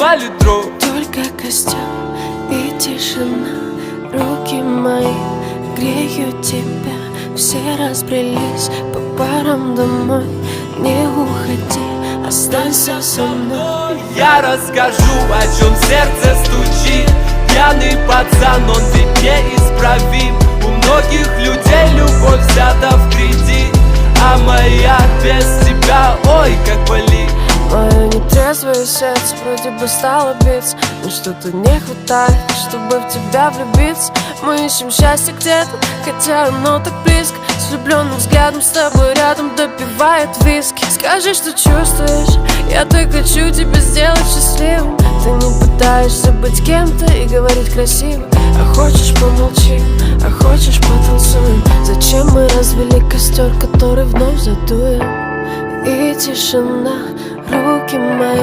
запалит дров. Только костер и тишина, руки мои греют тебя. Все разбрелись по парам домой. Не уходи, останься со мной. Я расскажу, о чем сердце стучит. Пьяный пацан, он ведь неисправим. У многих людей любовь взята в кредит, а моя без тебя, ой, как болит. Мое нетрезвое сердце вроде бы стало биться, но что-то не хватает, чтобы в тебя влюбиться. Мы ищем счастье где-то, хотя оно так близко. С влюбленным взглядом с тобой рядом допивает виски. Скажи, что чувствуешь, я так хочу тебя сделать счастливым. Ты не пытаешься быть кем-то и говорить красиво. А хочешь помолчи, а хочешь потанцуем. Зачем мы развели костер, который вновь задуем? И тишина, руки мои